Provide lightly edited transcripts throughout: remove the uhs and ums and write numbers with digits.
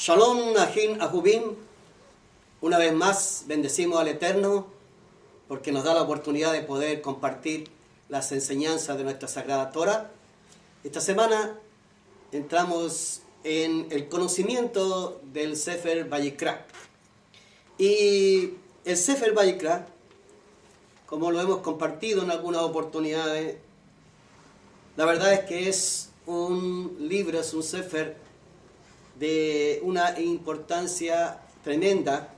Shalom, Ahin, Ahubim. Una vez más bendecimos al Eterno porque nos da la oportunidad de poder compartir las enseñanzas de nuestra Sagrada Torah. Esta semana entramos en el conocimiento del Sefer Vayikra. Y el Sefer Vayikra, como lo hemos compartido en algunas oportunidades, la verdad es que es un libro, es un Sefer de una importancia tremenda,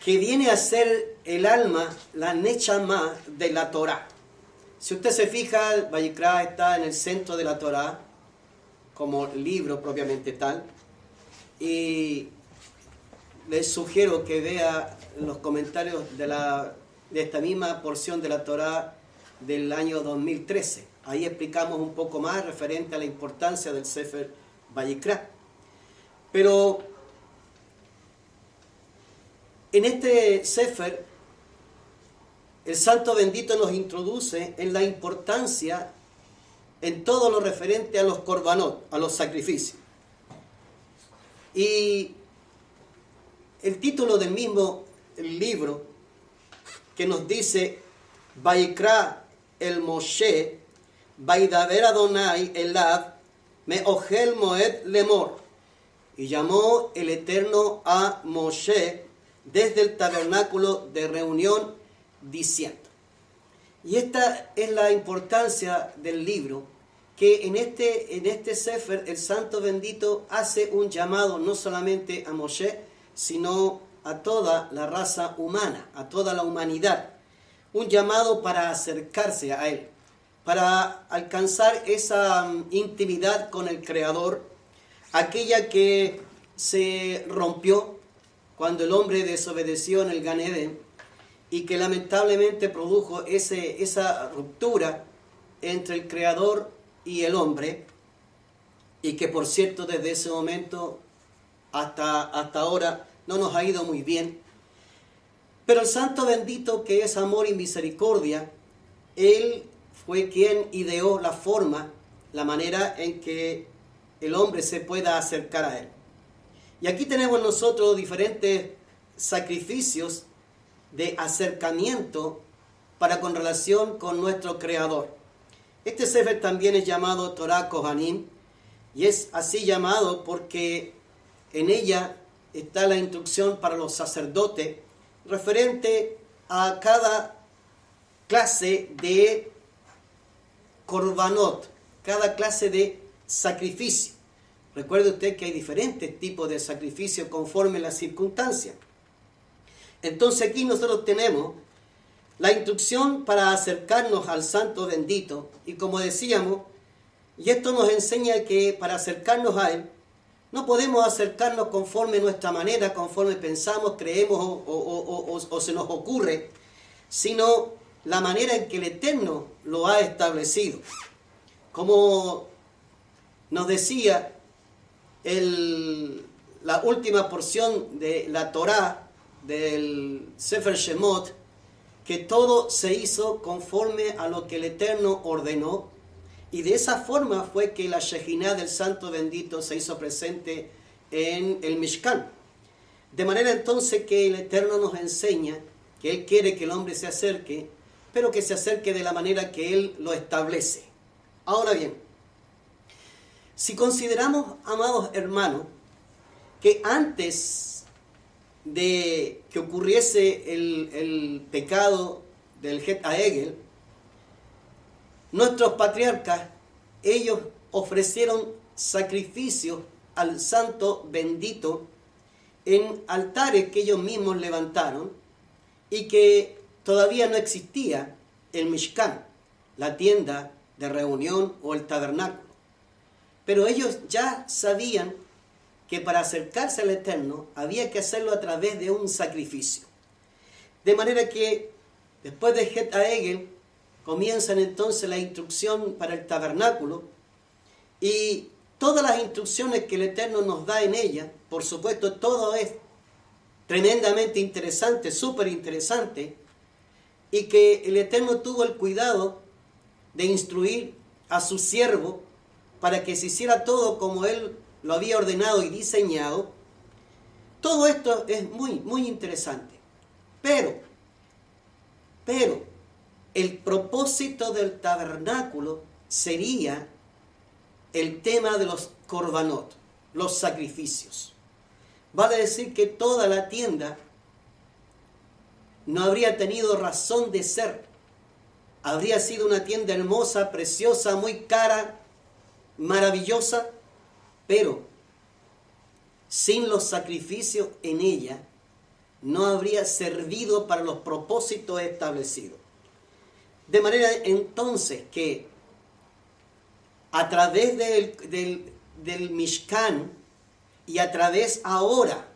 que viene a ser el alma, la neshama de la Torah. Si usted se fija, el Vayikra está en el centro de la Torah, como libro propiamente tal, y les sugiero que vea los comentarios de esta misma porción de la Torah del año 2013. Ahí explicamos un poco más referente a la importancia del Sefer Vayikra. Pero en este Sefer, el Santo Bendito nos introduce en la importancia en todo lo referente a los korbanot, a los sacrificios. Y el título del mismo libro, que nos dice Vayikra el Moshe, Vaidaber Adonai elav me ojel moed lemor, y llamó el Eterno a Moshe desde el tabernáculo de reunión diciendo. Y esta es la importancia del libro, que en este Sefer el Santo Bendito hace un llamado no solamente a Moshe, sino a toda la raza humana, a toda la humanidad. Un llamado para acercarse a Él, para alcanzar esa intimidad con el Creador, aquella que se rompió cuando el hombre desobedeció en el Gan Edén y que lamentablemente produjo esa ruptura entre el Creador y el hombre, y que por cierto desde ese momento hasta ahora no nos ha ido muy bien. Pero el Santo Bendito, que es amor y misericordia, Él fue quien ideó la forma, la manera en que el hombre se pueda acercar a Él. Y aquí tenemos nosotros diferentes sacrificios de acercamiento para con relación con nuestro Creador. Este Sefer también es llamado Torah Kohanim, y es así llamado porque en ella está la instrucción para los sacerdotes referente a cada clase de korbanot, cada clase de sacrificio. Recuerde usted que hay diferentes tipos de sacrificio conforme las circunstancias. Entonces aquí nosotros tenemos la instrucción para acercarnos al Santo Bendito, y como decíamos, y esto nos enseña que para acercarnos a Él, no podemos acercarnos conforme nuestra manera, conforme pensamos, creemos o se nos ocurre, sino la manera en que el Eterno lo ha establecido. Como nos decía la última porción de la Torá, del Sefer Shemot, que todo se hizo conforme a lo que el Eterno ordenó, y de esa forma fue que la Shejinah del Santo Bendito se hizo presente en el Mishkan. De manera entonces que el Eterno nos enseña que Él quiere que el hombre se acerque, pero que se acerque de la manera que Él lo establece. Ahora bien, si consideramos, amados hermanos, que antes de que ocurriese el pecado del Het Haegel, nuestros patriarcas, ellos ofrecieron sacrificios al Santo Bendito en altares que ellos mismos levantaron, y que todavía no existía el Mishkan, la tienda de reunión o el tabernáculo. Pero ellos ya sabían que para acercarse al Eterno había que hacerlo a través de un sacrificio. De manera que después de Het Haegel comienzan entonces la instrucción para el tabernáculo, y todas las instrucciones que el Eterno nos da en ella, por supuesto todo es tremendamente interesante, súper interesante, y que el Eterno tuvo el cuidado de instruir a su siervo para que se hiciera todo como Él lo había ordenado y diseñado. Todo esto es muy, muy interesante. Pero, el propósito del tabernáculo sería el tema de los korbanot, los sacrificios. Vale decir que toda la tienda no habría tenido razón de ser. Habría sido una tienda hermosa, preciosa, muy cara, maravillosa, pero sin los sacrificios en ella no habría servido para los propósitos establecidos. De manera entonces que a través del Mishkan y a través ahora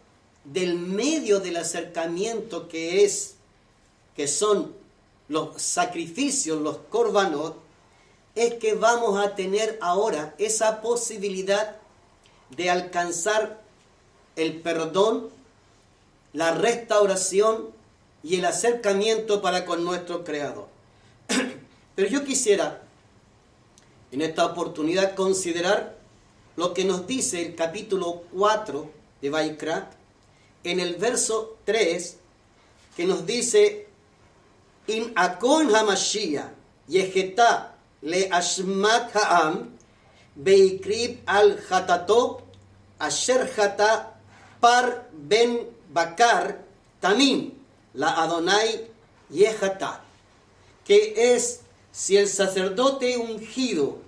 del medio del acercamiento que son los sacrificios, los korbanot, es que vamos a tener ahora esa posibilidad de alcanzar el perdón, la restauración y el acercamiento para con nuestro Creador. Pero yo quisiera en esta oportunidad considerar lo que nos dice el capítulo 4 de Vayikra, en el verso 3, que nos dice: In akon hamashiach yeheta le ashmat ha'am beikrib al hatato asher hata par ben bakar tamim la Adonai yehata. Que es, si el sacerdote ungido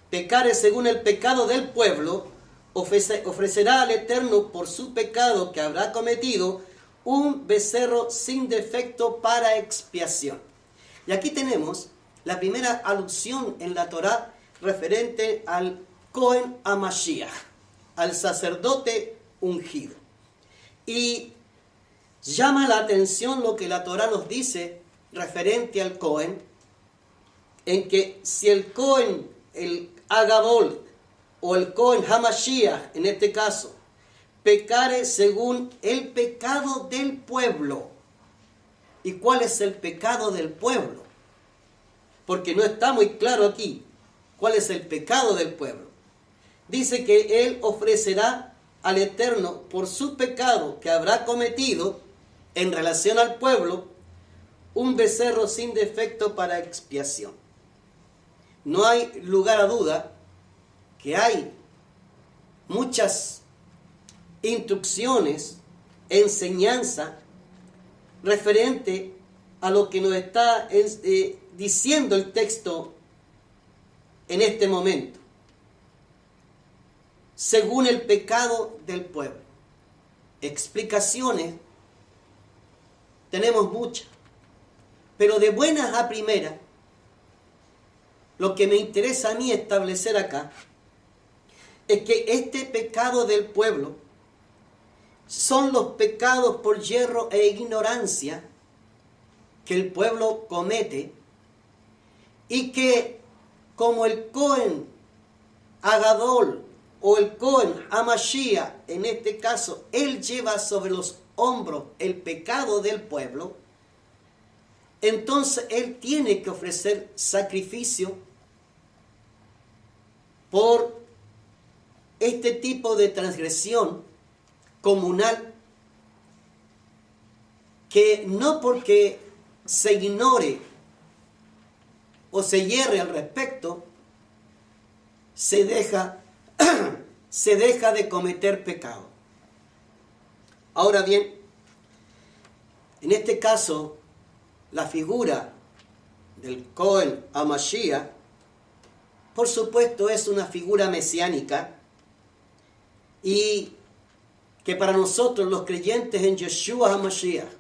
pecare según el pecado del pueblo, ofrecerá al Eterno por su pecado que habrá cometido un becerro sin defecto para expiación. Y aquí tenemos la primera alusión en la Torá referente al Cohen HaMashiach, al sacerdote ungido. Y llama la atención lo que la Torá nos dice referente al Cohen, en que si el Cohen, el Agadol, o el Cohen HaMashiach, en este caso, pecare según el pecado del pueblo. ¿Y cuál es el pecado del pueblo? Porque no está muy claro aquí cuál es el pecado del pueblo. Dice que él ofrecerá al Eterno por su pecado que habrá cometido en relación al pueblo un becerro sin defecto para expiación. No hay lugar a duda que hay muchas instrucciones, enseñanza referente a lo que nos está diciendo el texto en este momento, según el pecado del pueblo. Explicaciones tenemos muchas, pero de buenas a primeras, lo que me interesa a mí establecer acá es que este pecado del pueblo son los pecados por yerro e ignorancia que el pueblo comete, y que como el Cohen Agadol o el Cohen HaMashiach, en este caso, él lleva sobre los hombros el pecado del pueblo, entonces él tiene que ofrecer sacrificio por este tipo de transgresión comunal, que no porque se ignore o se hierre al respecto, se deja de cometer pecado. Ahora bien, en este caso, la figura del Cohen HaMashiach, por supuesto, es una figura mesiánica, y que para nosotros los creyentes en Yeshua HaMashiach,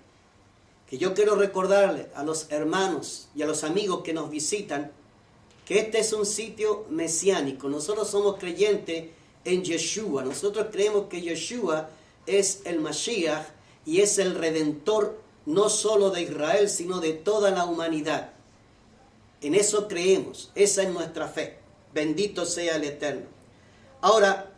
que yo quiero recordarle a los hermanos y a los amigos que nos visitan, que este es un sitio mesiánico. Nosotros somos creyentes en Yeshua. Nosotros creemos que Yeshua es el Mashiach y es el Redentor, no solo de Israel, sino de toda la humanidad. En eso creemos. Esa es nuestra fe. Bendito sea el Eterno. Ahora,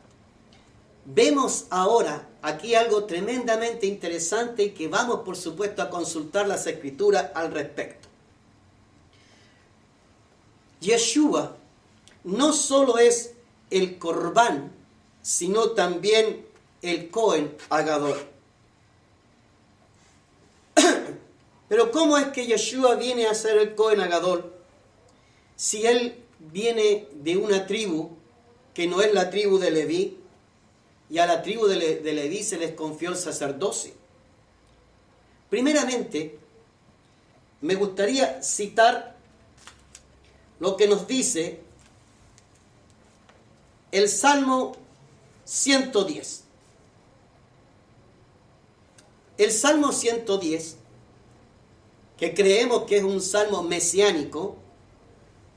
vemos ahora aquí algo tremendamente interesante y que vamos, por supuesto, a consultar las Escrituras al respecto. Yeshua no solo es el Corbán sino también el Cohen Agadol. Pero ¿cómo es que Yeshua viene a ser el Cohen Agadol si él viene de una tribu que no es la tribu de Leví, y a la tribu de Leví se les confió el sacerdocio? Primeramente, me gustaría citar lo que nos dice el Salmo 110. El Salmo 110, que creemos que es un salmo mesiánico,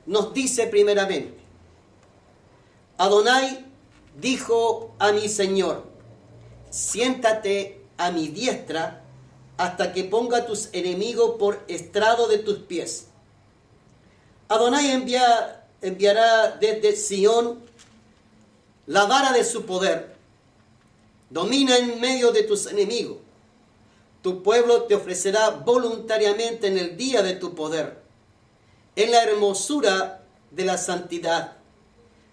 nos dice primeramente: Adonai dijo a mi Señor, siéntate a mi diestra hasta que ponga a tus enemigos por estrado de tus pies. Adonai enviará desde Sión la vara de su poder. Domina en medio de tus enemigos. Tu pueblo te ofrecerá voluntariamente en el día de tu poder, en la hermosura de la santidad.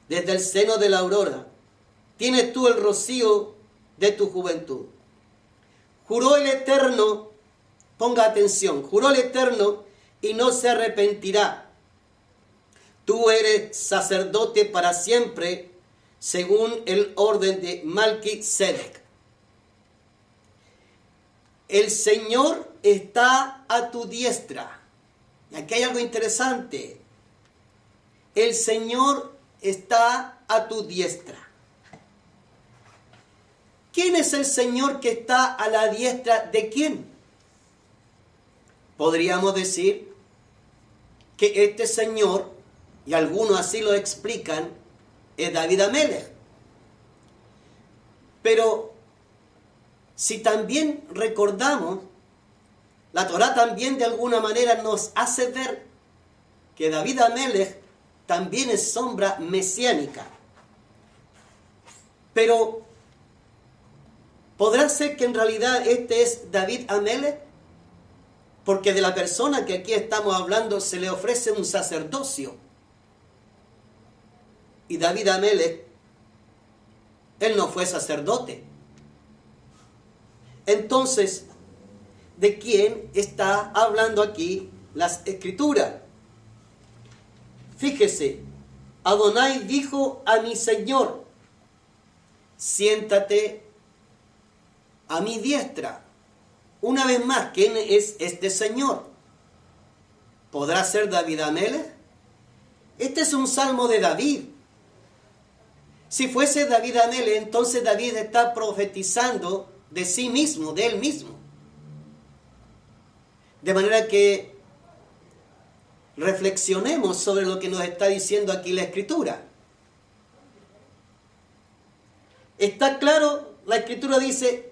Desde el seno de la aurora tienes tú el rocío de tu juventud. Juró el Eterno, ponga atención, juró el Eterno y no se arrepentirá. Tú eres sacerdote para siempre, según el orden de Malquisedec. El Señor está a tu diestra. Y aquí hay algo interesante. El Señor está a tu diestra. ¿Quién es el Señor que está a la diestra de quién? Podríamos decir que este Señor, y algunos así lo explican, es David Amelech. Pero si también recordamos, la Torá también de alguna manera nos hace ver que David Amelech también es sombra mesiánica. Pero ¿podrá ser que en realidad este es David Amelech? Porque de la persona que aquí estamos hablando se le ofrece un sacerdocio. Y David Amelech, él no fue sacerdote. Entonces, ¿de quién está hablando aquí las Escrituras? Fíjese, Adonai dijo a mi Señor, siéntate a mi diestra. Una vez más, ¿quién es este Señor? ¿Podrá ser David Amelech? Este es un salmo de David. Si fuese David Amelech, entonces David está profetizando de sí mismo, de él mismo. De manera que reflexionemos sobre lo que nos está diciendo aquí la Escritura. Está claro, la Escritura dice,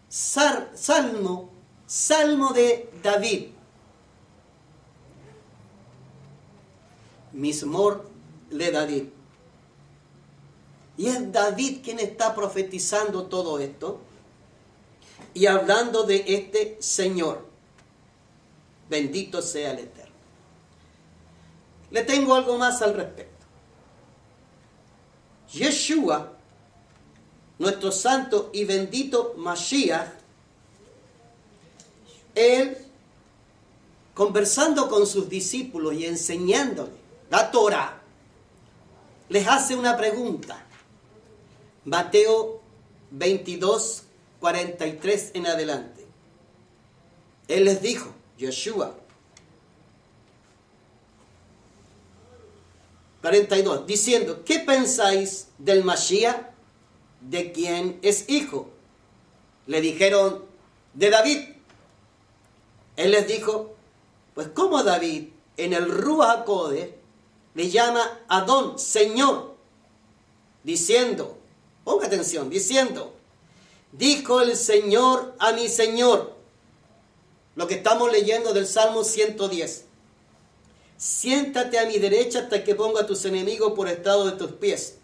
salmo de David. Mismor de David. Y es David quien está profetizando todo esto y hablando de este Señor. Bendito sea el Eterno. Le tengo algo más al respecto. Yeshua, nuestro santo y bendito Mashiach, él, conversando con sus discípulos y enseñándoles la Torah, les hace una pregunta. Mateo 22, 43 en adelante. Él les dijo, Yeshua, 42, diciendo, ¿qué pensáis del Mashiach? ¿De quién es hijo? Le dijeron, de David. Él les dijo, pues ¿cómo David en el Ruach HaKodesh le llama Adón, Señor? Diciendo, ponga atención, diciendo, dijo el Señor a mi Señor. Lo que estamos leyendo del Salmo 110. Siéntate a mi derecha hasta que ponga a tus enemigos por estrado de tus pies.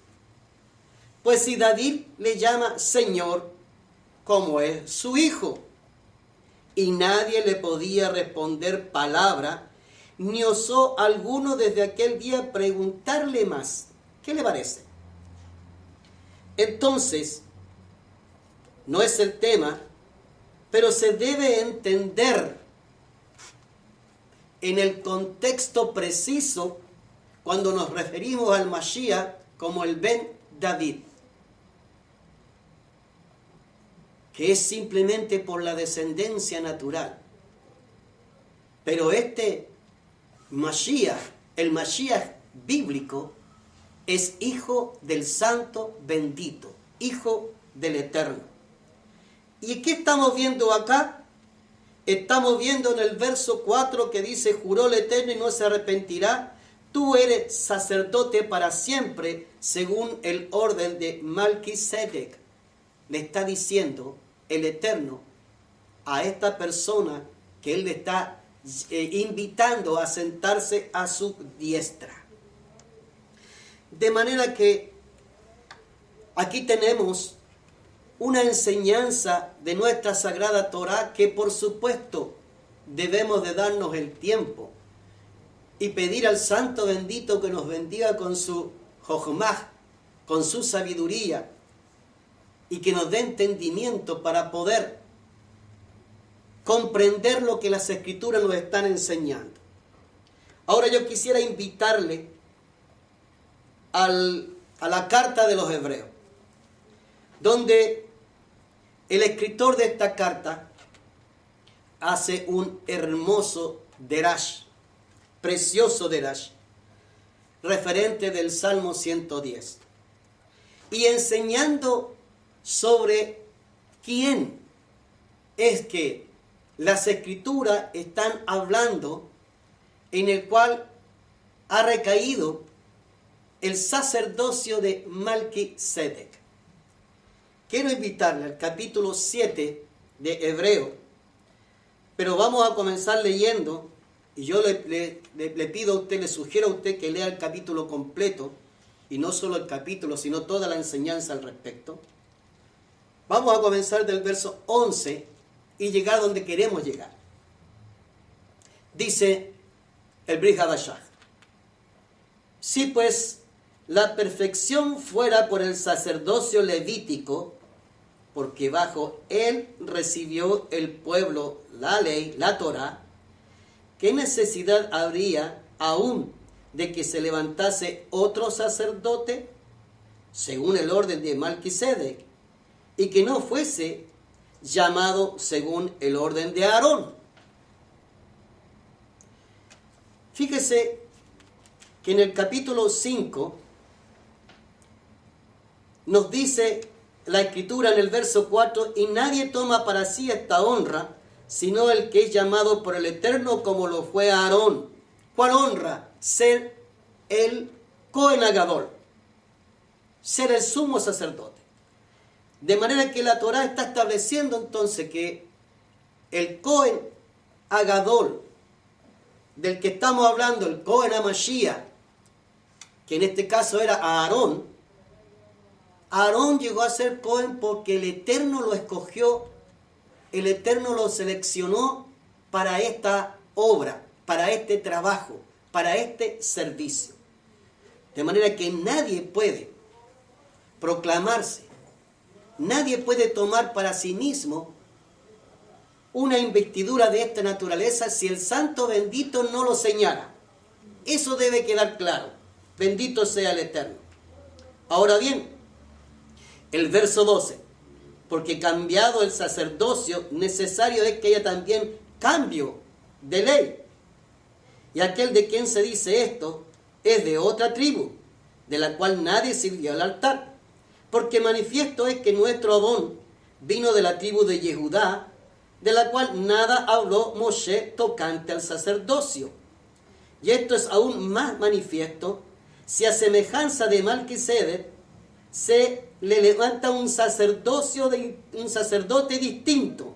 Pues si David le llama Señor, como es su hijo, y nadie le podía responder palabra, ni osó alguno desde aquel día preguntarle más. ¿Qué le parece? Entonces, no es el tema, pero se debe entender en el contexto preciso cuando nos referimos al Mashiach como el Ben David, que es simplemente por la descendencia natural. Pero este Mashiach, el Mashiach bíblico, es hijo del Santo bendito, hijo del Eterno. ¿Y qué estamos viendo acá? Estamos viendo en el verso 4 que dice: juró el Eterno y no se arrepentirá, tú eres sacerdote para siempre, según el orden de Melquisedec. Le está diciendo el Eterno a esta persona que él le está invitando a sentarse a su diestra. De manera que aquí tenemos una enseñanza de nuestra Sagrada Torá que por supuesto debemos de darnos el tiempo y pedir al Santo bendito que nos bendiga con su jochmah, con su sabiduría, y que nos dé entendimiento para poder comprender lo que las Escrituras nos están enseñando. Ahora yo quisiera invitarle a la carta de los Hebreos, donde el escritor de esta carta hace un hermoso derash, precioso derash, referente del Salmo 110, y enseñando sobre quién es que las Escrituras están hablando, en el cual ha recaído el sacerdocio de Melquisedec. Quiero invitarle al capítulo 7 de Hebreo, pero vamos a comenzar leyendo, y yo le pido a usted, le sugiero a usted que lea el capítulo completo, y no solo el capítulo, sino toda la enseñanza al respecto. Vamos a comenzar del verso 11 y llegar donde queremos llegar. Dice el Brit Hadashah: si pues la perfección fuera por el sacerdocio levítico, porque bajo él recibió el pueblo la ley, la Torá, ¿qué necesidad habría aún de que se levantase otro sacerdote según el orden de Melquisedec, y que no fuese llamado según el orden de Aarón? Fíjese que en el capítulo 5 nos dice la Escritura en el verso 4: y nadie toma para sí esta honra, sino el que es llamado por el Eterno, como lo fue Aarón. ¿Cuál honra? Ser el Cohen Agadol, ser el sumo sacerdote. De manera que la Torá está estableciendo entonces que el Cohen Agadol, del que estamos hablando, el Cohen HaMashiach, que en este caso era Aarón, Aarón llegó a ser Cohen porque el Eterno lo escogió, el Eterno lo seleccionó para esta obra, para este trabajo, para este servicio. De manera que nadie puede proclamarse, nadie puede tomar para sí mismo una investidura de esta naturaleza si el Santo bendito no lo señala. Eso debe quedar claro. Bendito sea el Eterno. Ahora bien, el verso 12: porque cambiado el sacerdocio, necesario es que haya también cambio de ley. Y aquel de quien se dice esto es de otra tribu, de la cual nadie sirvió al altar. Porque manifiesto es que nuestro Adón vino de la tribu de Yehudá, de la cual nada habló Moshe tocante al sacerdocio. Y esto es aún más manifiesto si a semejanza de Melquisedec se le levanta un sacerdote distinto,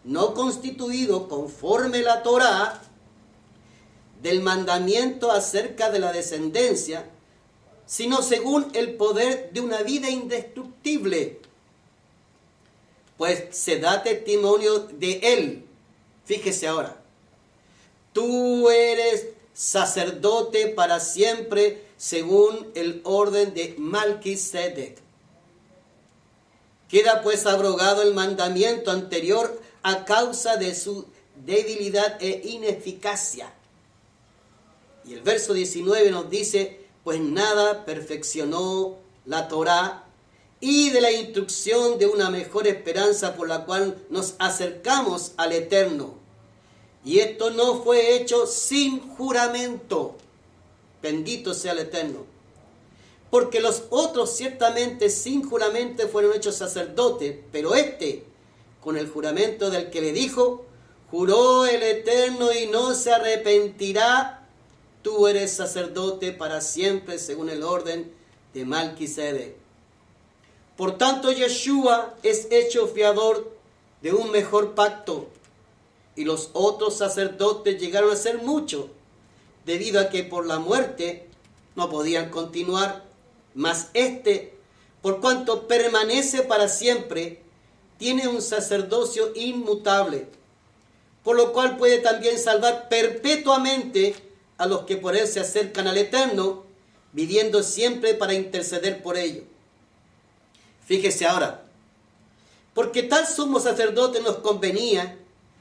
no constituido conforme la Torá del mandamiento acerca de la descendencia, sino según el poder de una vida indestructible, pues se da testimonio de él. Fíjese ahora: tú eres sacerdote para siempre según el orden de Melquisedec. Queda pues abrogado el mandamiento anterior a causa de su debilidad e ineficacia. Y el verso 19 nos dice, pues nada perfeccionó la Torá y de la instrucción de una mejor esperanza por la cual nos acercamos al Eterno. Y esto no fue hecho sin juramento. Bendito sea el Eterno. Porque los otros ciertamente sin juramento fueron hechos sacerdotes, pero este, con el juramento del que le dijo, juró el Eterno y no se arrepentirá, tú eres sacerdote para siempre según el orden de Malquisedec. Por tanto, Yeshua es hecho fiador de un mejor pacto, y los otros sacerdotes llegaron a ser muchos, debido a que por la muerte no podían continuar. Mas este, por cuanto permanece para siempre, tiene un sacerdocio inmutable, por lo cual puede también salvar perpetuamente a los que por él se acercan al Eterno, viviendo siempre para interceder por ellos. Fíjese ahora, porque tal sumo sacerdote nos convenía,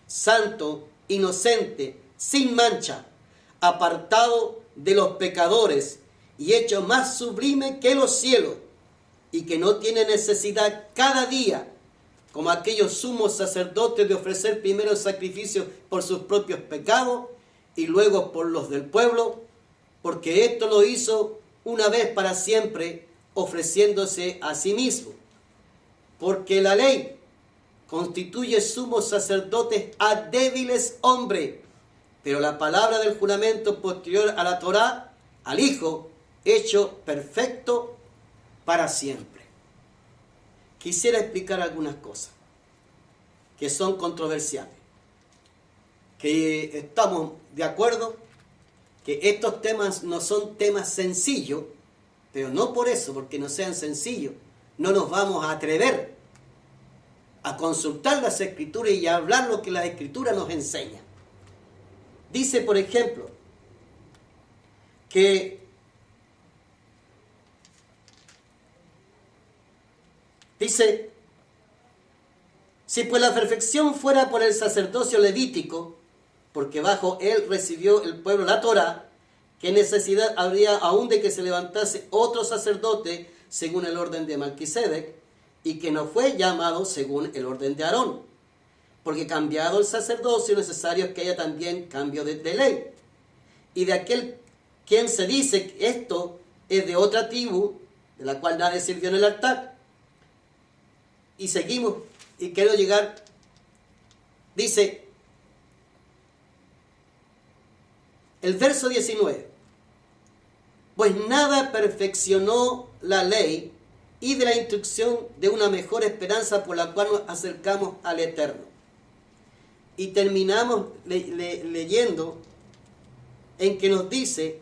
santo, inocente, sin mancha, apartado de los pecadores, y hecho más sublime que los cielos, y que no tiene necesidad cada día, como aquellos sumos sacerdotes, de ofrecer primero sacrificios por sus propios pecados y luego por los del pueblo, porque esto lo hizo una vez para siempre, ofreciéndose a sí mismo. Porque la ley constituye sumos sacerdotes a débiles hombres, pero la palabra del juramento posterior a la Torá, al Hijo, hecho perfecto para siempre. Quisiera explicar algunas cosas que son controversiales, que estamos de acuerdo que estos temas no son temas sencillos, pero no por eso, porque no sean sencillos, no nos vamos a atrever a consultar las Escrituras y a hablar lo que la Escritura nos enseña. Dice, por ejemplo, que dice, si pues la perfección fuera por el sacerdocio levítico, porque bajo él recibió el pueblo la Torá, ¿qué necesidad habría aún de que se levantase otro sacerdote según el orden de Malquisedec, y que no fue llamado según el orden de Aarón? Porque cambiado el sacerdocio, necesario es que haya también cambio de ley. Y de aquel quien se dice que esto es de otra tribu, de la cual nadie sirvió en el altar. Y seguimos, y quiero llegar, dice, el verso 19, pues nada perfeccionó la ley y de la instrucción de una mejor esperanza por la cual nos acercamos al Eterno. Y terminamos leyendo en que nos dice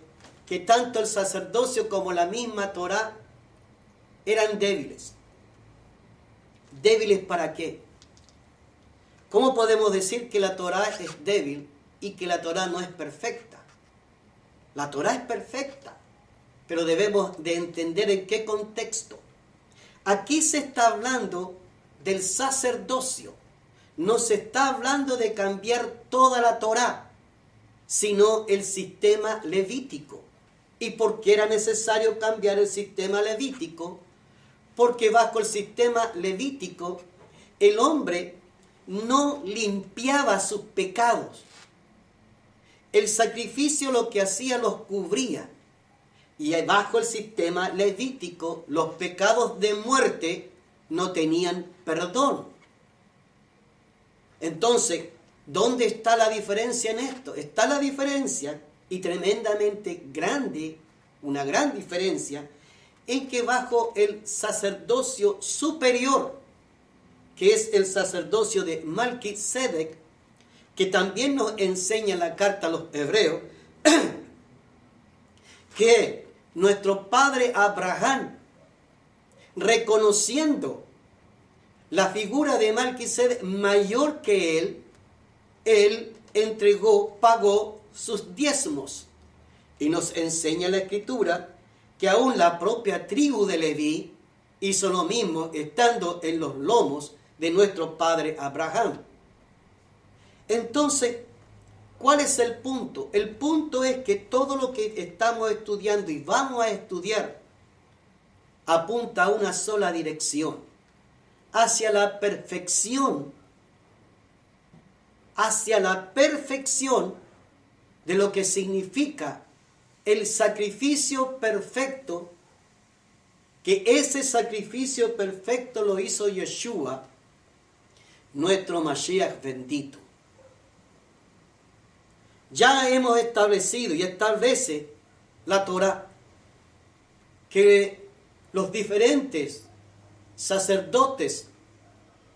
que tanto el sacerdocio como la misma Torá eran débiles. ¿Débiles para qué? ¿Cómo podemos decir que la Torá es débil y que la Torá no es perfecta? La Torá es perfecta, pero debemos de entender en qué contexto. Aquí se está hablando del sacerdocio, no se está hablando de cambiar toda la Torá, sino el sistema levítico. ¿Y por qué era necesario cambiar el sistema levítico? Porque bajo el sistema levítico el hombre no limpiaba sus pecados. El sacrificio lo que hacía los cubría. Y bajo el sistema levítico los pecados de muerte no tenían perdón. Entonces, ¿dónde está la diferencia en esto? Está la diferencia, y tremendamente grande, una gran diferencia, en que bajo el sacerdocio superior, que es el sacerdocio de Malquisedec, que también nos enseña la carta a los hebreos, que nuestro padre Abraham, reconociendo la figura de Malquisedec mayor que él entregó, pagó sus diezmos. Y nos enseña la Escritura que aún la propia tribu de Leví hizo lo mismo estando en los lomos de nuestro padre Abraham. Entonces, ¿cuál es el punto? El punto es que todo lo que estamos estudiando y vamos a estudiar apunta a una sola dirección, hacia la perfección de lo que significa el sacrificio perfecto, que ese sacrificio perfecto lo hizo Yeshua, nuestro Mashiach bendito. Ya hemos establecido y establece la Torá que los diferentes sacerdotes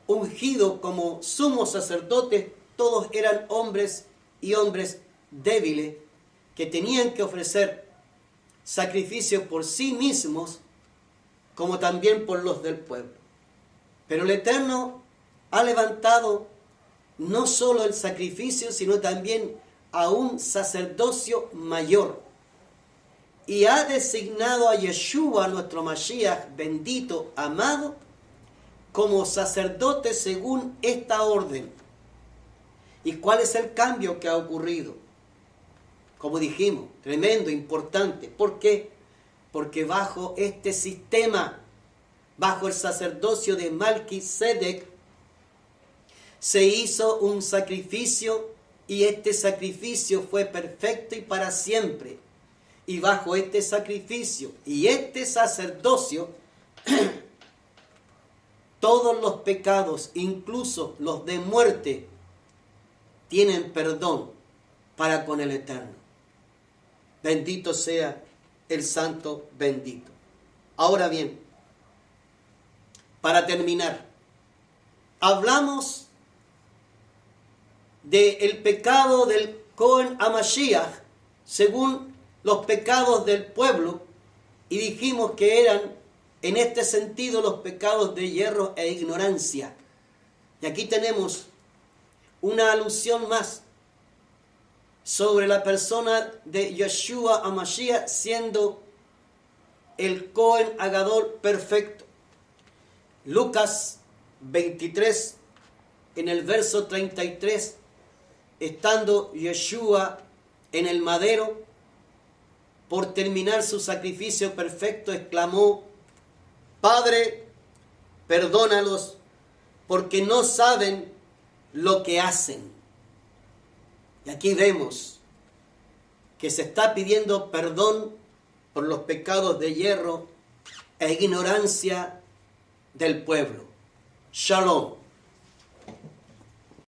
ungidos como sumos sacerdotes, todos eran hombres y hombres débiles que tenían que ofrecer sacrificios por sí mismos como también por los del pueblo. Pero el Eterno ha levantado no solo el sacrificio, sino también a un sacerdocio mayor. Y ha designado a Yeshua, nuestro Mashiach bendito, amado, como sacerdote según esta orden. ¿Y cuál es el cambio que ha ocurrido? Como dijimos, tremendo, importante. ¿Por qué? Porque bajo este sistema, bajo el sacerdocio de Melquisedec, se hizo un sacrificio y este sacrificio fue perfecto y para siempre. Y bajo este sacrificio y este sacerdocio, todos los pecados, incluso los de muerte, tienen perdón para con el Eterno. Bendito sea el Santo bendito. Ahora bien, para terminar, hablamos del pecado del Cohen HaMashiach según los pecados del pueblo, y dijimos que eran en este sentido los pecados de hierro e ignorancia. Y aquí tenemos una alusión más sobre la persona de Yeshua HaMashiach siendo el Cohen Hagadol perfecto. Lucas 23, en el verso 33, estando Yeshua en el madero, por terminar su sacrificio perfecto, exclamó: Padre, perdónalos, porque no saben lo que hacen. Y aquí vemos que se está pidiendo perdón por los pecados de hierro e ignorancia del pueblo. Shalom.